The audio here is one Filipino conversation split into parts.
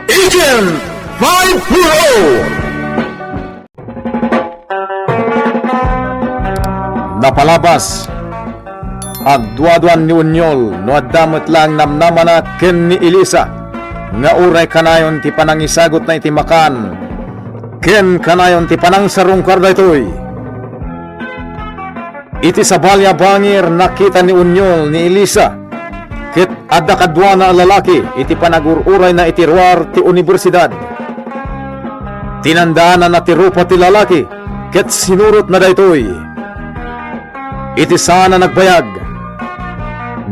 Agent 5 Napalabas agduaduan ni Unyol no adamot lang namnamana ken ni Elisa nga uray kanayon ti panangisagot na iti makan ken kanayon ti panangsarong karda itoy. Iti sabalya bangir nakita ni Unyol ni Elisa ket adda kadwa na lalaki iti panagururay na iti ruar ti universidad. Tinandaan na ti rupa ti lalaki ket sinurot na daytoy. Iti sana nagbayag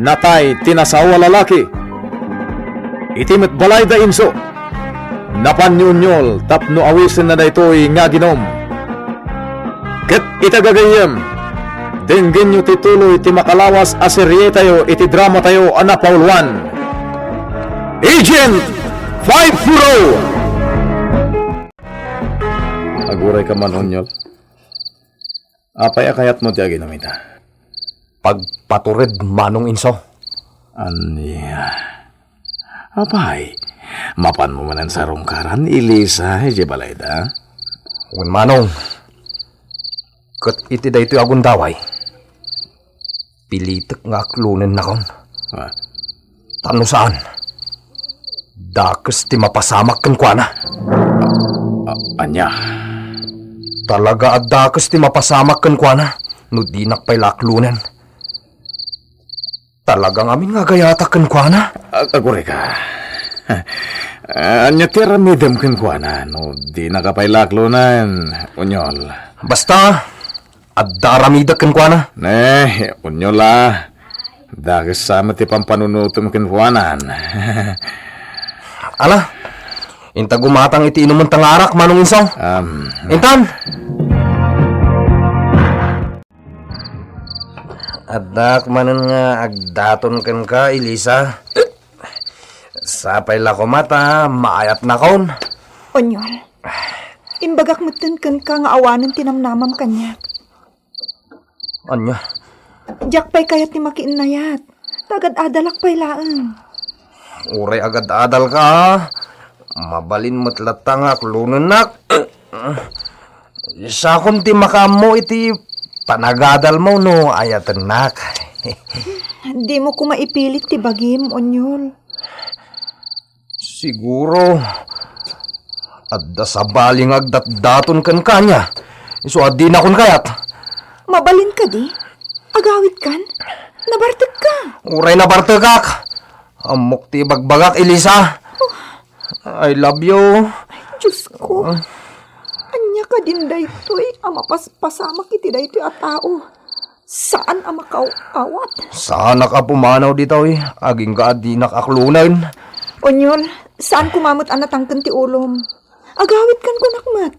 natay tinasawa lalaki iti metbalay da inso napan ni Unyol tapno awisen na daytoy nga ginom ket itagagayem denggin nyo tituloy iti makalawas a serye tayo iti drama tayo anapauluan Agent 5 aguray ka man Unyol apay akayat mo ti aginamita pagpatured manong inso. Aniya. Apay, mapan mo manan sa rungkaran, Elisa, Jebalayda. Wen manong, kat iti da ito agun daway. Pilitek nga aklunen na kon. Tano saan? Dakes ti mapasamak kan kwa na. Anya? Talaga at dakes ti mapasamak kan kwa na. No di nakpay laklunen. Talagang amin nga gayatak kan kwa na. Agure ka. Anya tira midem kan kwa na. No di nakapailaklunan, Unyol. Basta, at daramida kan kwa na. Unyol ah. Dagis sama ti pampanunutom kan kwanan. Ala, inta gumatang iti inuman tangarak manong insaw. Intan! Adak manan nga agdaton kan ka, Elisa. Sapay lako mata, maayat na kon. Onyol, imbagak mutin kan ka nga awanan tinamnamam kanya. Anya? Diyak pa'y kayat ni makiinayat. Tagad adalak pa'y laan. Uray agad adal ka. Mabalin mo't latangak lunanak. Isa kung ti makamo iti panagadal mo no ayatanak. Di mo ko maipilit ti bagim, Onyol. Siguro adda sa baling agdat-daton kan kanya. Iso adi na kun kayat. Mabalin ka di? Agawit kan? Nabartag ka. Uray na bartagak. Amok ti bagbagak, Elisa. I love you. Ay, Diyos ko. Anya ka din daytoy. Pasamak iti daytoy a tao. Saan ang makawat? Sana ka pumanaw dito eh. Aging ka adi nakaklunan. Onyol, saan kumamot anatangkan ti ulom? Agawit kan ko nakmat.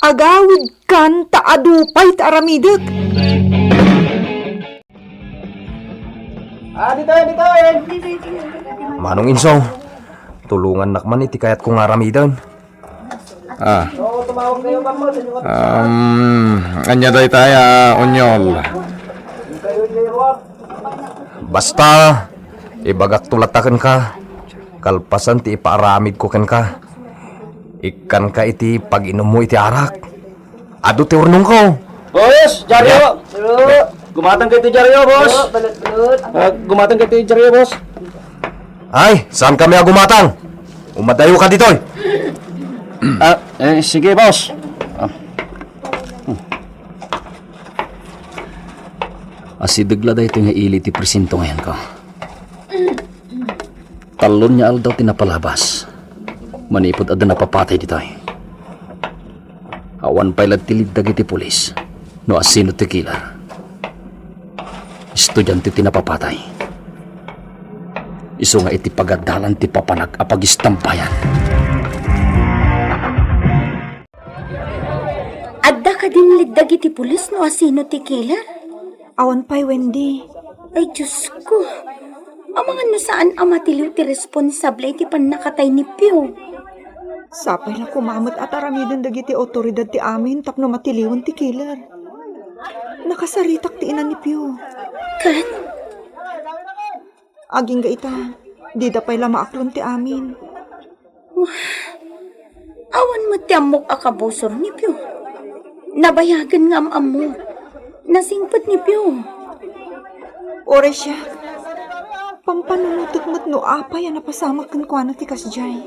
Agawid kan taadupay taaramidak. Dito. Manong Insong, tulungan nakman iti kayat kong aramidan. Anya day tayo, Unyol. Basta, ibagak tulatakan ka. Kalpasan ti ipaaramid ko kan ka. Ikan ka iti pag-inom mo iti arak. Ado ti urnong ko. Boss, Jaryo! Gumatang kayo ito, Jaryo, boss! Gumatang kayo ito, Jaryo, boss! Ay, saan kami gumatang? Umadayo ka dito. Sige, boss. Asidagla da ito nga ili ti presinto ngayon ko. Talon niya aldaw tinapalabas. Manipod ada napapatay dito. Awan pa'y tilid dagiti pulis. No asino ti killer. Estudyante tinapapatay. Iso nga iti pagadalan ti papanag apagistampayan. Adda ka din liddag iti pulis no asino ti killer? Awan pa'y Wendy. Ay, Diyos ko. Amangan no saan amatiliw ti responsable iti panakatay ni Pio. Sapay na kumamot at aramidon dagiti otoridad ti amin tapno matiliwan ti killer. Nakasaritak ti ina ni Pio. Kan? Aging ga ita, di da pa'y lamaaklon ti amin. Awan mo tiyamok akabusor ni Pio. Nabayagan nga am mo. Nasingpot ni Pio. Ore siya. Pampanunutot mo't no apay ang napasamak kan ko na ti kasjay.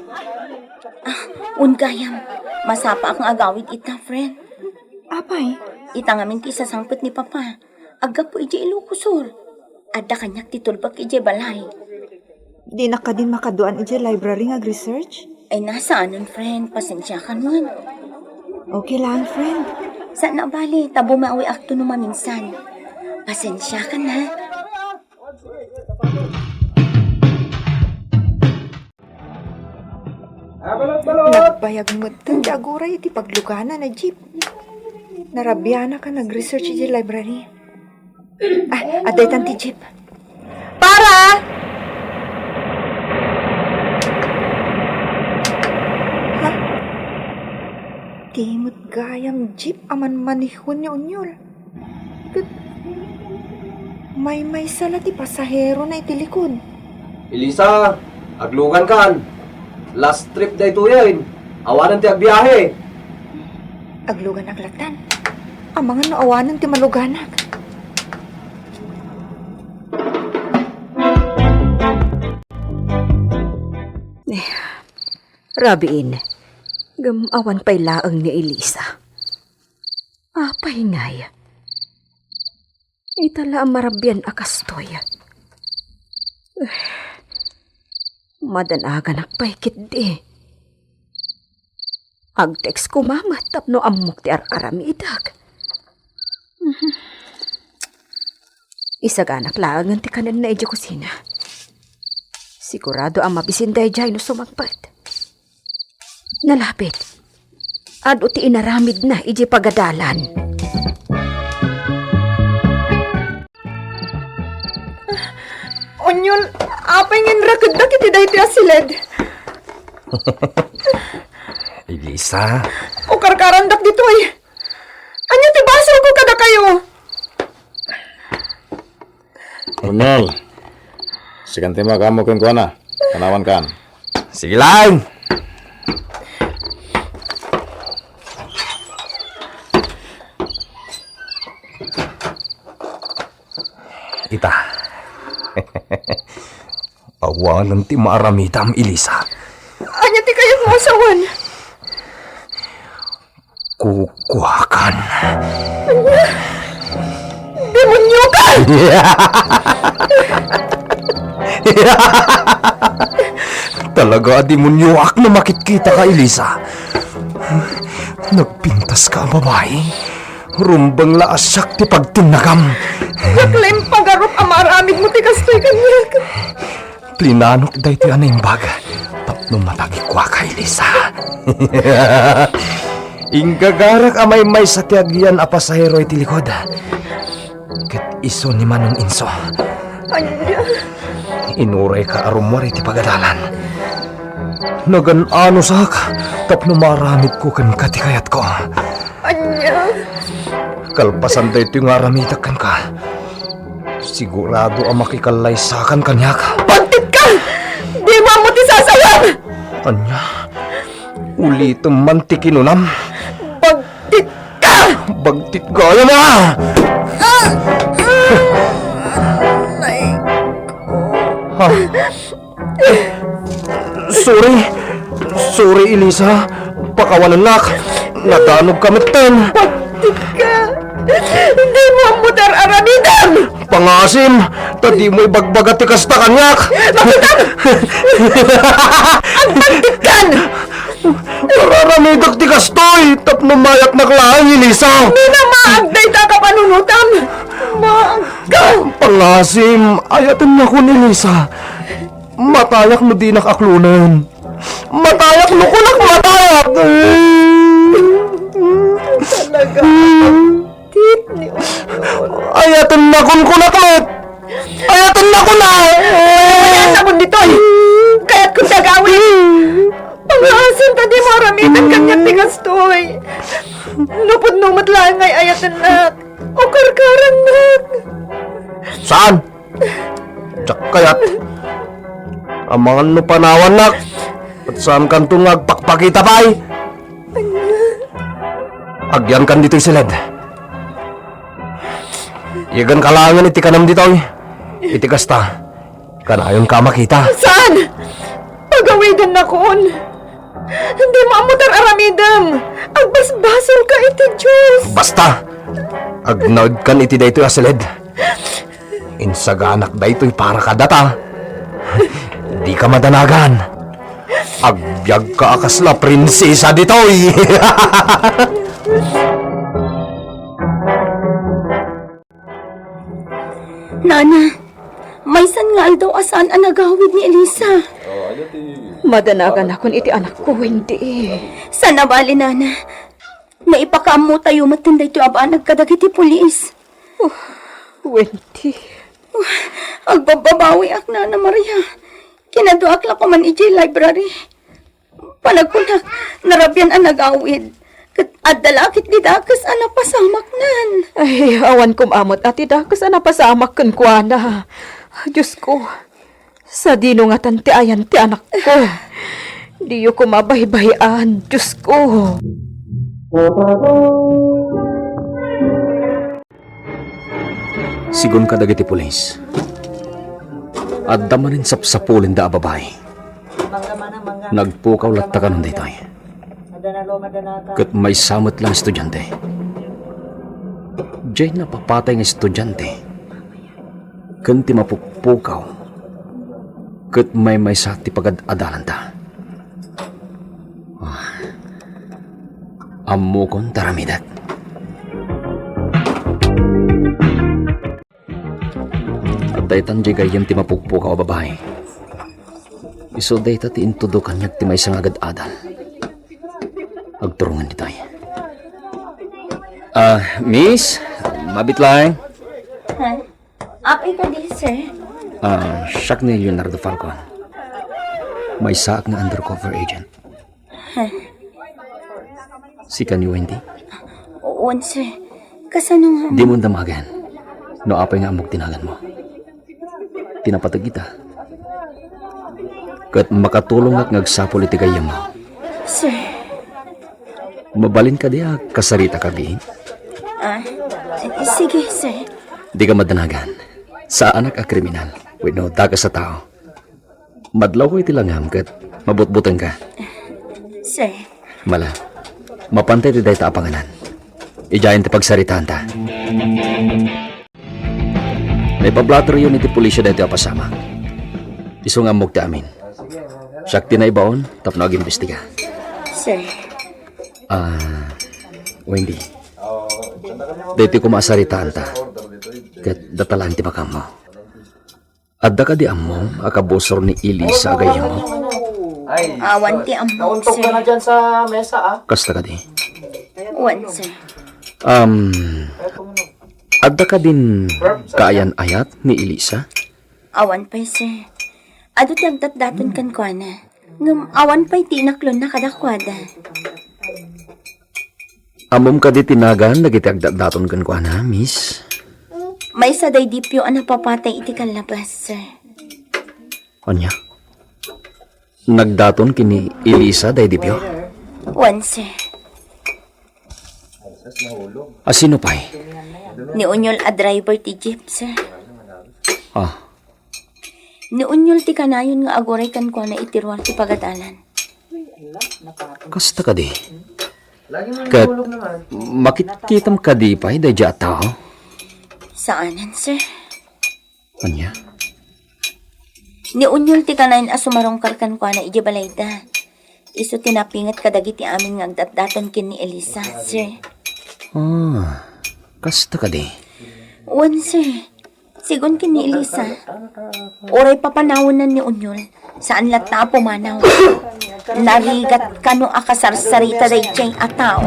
Ungayam, masapa akong agawid ita, friend. Apay? Ita ngamin ti sasangpot ni Papa. Aga po ije ilukusor. Ada kanyak titulbak ije balay. Di na ka din makaduan ije library nga research? Ay nasaan nun, friend? Pasensya ka nun. Okay lang, friend. Saan na bali? Tabo maawi akto nung maminsan. Pasensya ka na. Nagbayag mo di aguray iti paglugana na jeep. Narabiyana ka nag-research iti library. Aday tan ti jeep. Para! Ha? Timot gayam jeep aman manihon ni Unyol. May sala ti pasahero na itilikod. Elisa, aglugan kan. Last trip da ito yan. Awanan ti agbiyahe. Aglugan aglatan. Amangan no awanan ti maluganak. Rabiin, gamawan pa'y laang ni Elisa. Apay ngay. Itala ang marabyan akastoy. Madanagan akpay kitdi. Agtext ko mama tapno amok ti aramidag. Isaganak laangan ti kanan na ija kusina. Sigurado ang mabisinday jay no sumagpat. Nalapit. Ado ti inaramid na iji pagadalan. Onyol, apay ngin rakad na kiti dahi ti asiled. Elisa, O karkarandak dito ay. Anya ti basol ko kada kayo. Unyol, sikan tema kamu ken kuana. Kanawan kan. sige lang. Ita. Awanan ti maaramitam, Elisa. Anya ti kayo mo asawan. Kukuhakan. Demonyo ka! Talaga demonyoak na makikita ka, Elisa. Nagpintas ka, babae. Rumbang laasyak ti pagtinagam. Naklaim pagarup ang maramid mo ti kastoy kanyak. Plinanok day ti anaimbag. Tapno matagi kwa ka, Elisa. Ingagarak amay may sa tiagyan a pasahero iti likod. Ket iso ni Manong Inso. Anya, Inuray ka arumwar iti pagadalan. Nagan-ano sak, tapno maramit ko kan katikayat ko. anya. Kalpasan da ito yung aramitak kan ka. Sigurado ang makikalaysakan kanyak. Pagtit ka! Di mo mo ti sasawan! Anya, ulit mantikinunam. Pagtit ka! Bagtit gaya na! Ha? Sorry, Elisa. Pakawalan lak. Nadanog kami ten. Pagtit ka! Hindi mo ang mutar aramidan! Pangasim, tadi mo ibagbagat ti kasta kanyak. Ang pagtit kan! Nararamidak ti kastoy, tapno mayak naklaan, Elisa. Di na maagday ta ka panunutan! Maagka! Pangasim, ayatan na ko ni Elisa. Matayak no di nakaklunan. Matayak no kunak matayak. Talaga. Tit ni Ayatan na kun kunaklet. Ayatan na kun na. Kaya sa mundi to eh! Kaya't kung dagawin! Pangasin ta di mo aramitan kanyak ti kastoy! Lupod numat lang ay ayatan nak! O karkaran nak! Saan? Tsak kayat. Amangan no panawan nak. At saan kan tungag pakpakita pa'y? Agyan kan dito'y silid. Iyagan kalangan iti kanam dito'y. Iti kasta. Kanayon ka makita. Saan? Pagawidan na kon. Hindi mo amutar aramidam. Agbasbasol ka iti Diyos. Basta! Agnaud kan iti daytoy asilid. Insaganak daytoy para kadata. Di ka madanagan. Agbyag ka akasla prinsesa ditoy. Nana, may san nga daw asan ang nagawid ni Elisa. Madanagan akon iti anak ko, hindi. Sana bali, Nana. Naipakamu tayo matinday ito abaan nagkadagiti pulis. Wendy. Agbababawi ak Nana Maria. Kinaduak la ko man iti library. Panagkunak, narabyan ang nagawid. Kat adalakit di dakas ang napasamak nan. Ay, awan kumamot at idakas na napasamak kan kuana. Diyos ko, sa dino nga tanti ayan ti anak ko. Diyo ko mabahibahian, Diyos ko. Sigon ka dagiti pulis. At damanin sapsapulin da ababay. Nagpukaw latta ka nun ditoy. Kat may samot lang estudyante. Diyay napapatay ng estudyante. Kanti mapuppukaw. Kat may sa ti pagad-adalan ta. Ammo kon taramidat. At daytan jay gayam ti mapuppukaw babae. Iso dayta ti intudo kanyag ti may agad-adal. Agturungan di tayo. Miss, mabit lang. Ha? Apay ka di, sir. Siya ni Leonardo Falcon. May saak na undercover agent. Si ni Wendy. Oo, sir. Kasano nga Di mo damagan. No apay nga amok tinagan mo. Tinapatag kita. Kat makatulong at ngagsapol iti kayam mo. Sir. Mabalin ka diya, kasarita ka di. Sige, sir. Di ka madanagan. Sa anak a kriminal. With no daga sa tao. Madlaw ko iti langam kat mabutbutan ka. Sir. Mala. Mapantay ti day ta apanganan. Ijayan ti pagsaritaan ta. May pablatter yun iti pulisya day ti apasama. Iso nga mog ti amin. Siyak ti na ibaon, tapno ag-imbestiga. Sir. Wendy. Dito ko maasaritaan ta. Kat datalaan ti makam mo. Adda ka di ammo, akabosor ni Elisa agayam mo. Awan ti among, Nauntok ka na sir. dyan sa mesa, ah. Kasta ka di. Wan, sir. Adda ka din kaayan-ayat ni Elisa? Awan pa'y, sir. Ado ti agdat-daton kan ko na. Ngam awan pa'y tinaklon na kadakwada. Amom ka di tinagan, nagiti agdat-daton kan ko na, miss. May sa daydipyo ang napapatay iti kalabas, sir. Anya? Nagdaton kini Elisa day dipyo? Wan, sir. Sino pa'y? Ni Unyol a driver ti jeep, sir. Ah, Ni Unyol ti kanayon nga agoray kan ko na itirwar ti pagadalan. kasta ka di. Kat makikitam ka di pa'y day dya tao? Saanan, sir? Anya? Ni Unyol ti kanayon a sumarongkar kan ko na ijabalayda. Iso tinapingat kadagiti amin nga agdat-daton kin ni Elisa, sir. Kasta ka di. Wan, sir. Sigon kin ni Elisa. Oray papanawanan ni Unyol. Saan lata pumanaw. Narigat kano akasarsarita day tiyay atao.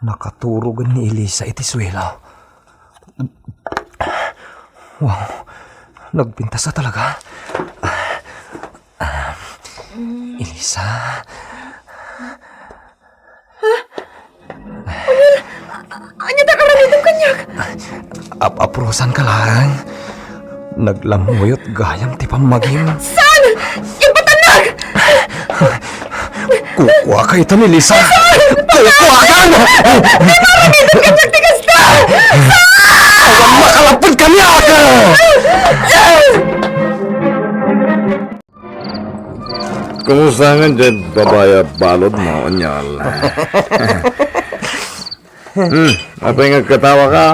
Nakaturugan ni Elisa iti swela. Wow, nagpintas na talaga. Elisa. Anya ta karamitan kanyak. Aprosan ka lang. Naglamuyot gayam ti pamagim. San? Yung patanag! Kukuha ka ito ni Lisa. Kukuha ka! Karamitan kanyak tigas ta! Awan makalapod ka niya ka! Kumusta nga dyan, babaya balod mo, Onyol? Apa yung katawa ka?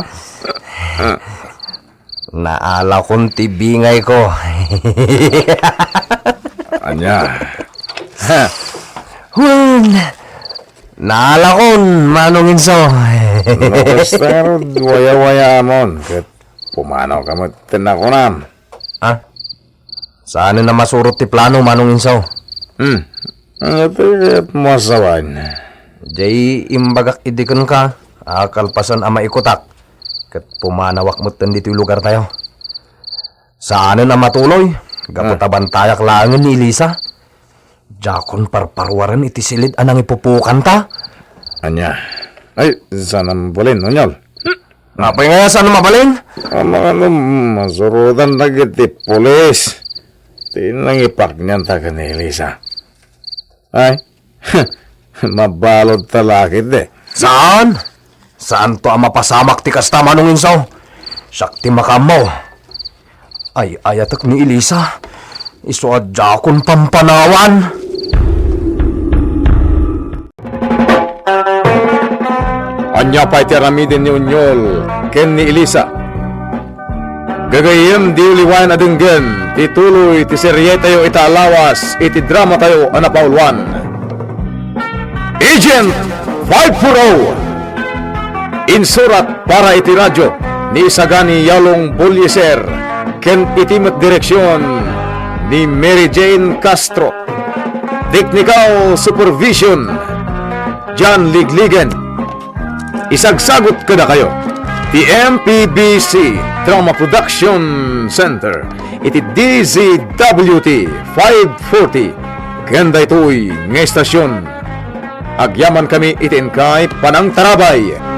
Naala kong tibingay ko. Anya. Hun! Naala kon, manong inso. Pero waya-waya amon. Kat pumanaw ka mo, tinakunam. Ha? Saan na masurot ti plano, manong inso? Ang ito, masawan. Jay imbagak idikon ka, akalpasan ama ikutak. Kat pumanawak mo dito yung lugar tayo. Saan na matuloy? Gaputabantayak langin ni Elisa. Jakon parparwaran iti silid anang ipupukan ta. Anya. Ay, sana mabalin, Onyol. Napay nga saan mabalin? Ano, masurutan na giti polis. Tinangipak niyan ta ka ni Elisa. Ay, mabalod talakit eh. Saan? Saan to ang mapasamak ti kasta manong insaw? Sakti makamaw. Ay ayatak ni Elisa. Isuad jakon pampanawan. Anya pa iti aramidin ni Onyol, ken ni Elisa. Gagayem di uliwan adenggen, tituloy ti serye tayo italawas, iti drama tayo anapaulwan. Agent 540! Insurat para iti radyo ni Sagani Yalong Bulyeser, ken itimet direksyon ni Mary Jane Castro. Technical Supervision John Ligligan. Isagsagot kada kayo. The MPBC Drama Production Center. Iti DZWT 540. Ganda ito'y ng estasyon. Agyaman kami itin kay Panang Tarabay.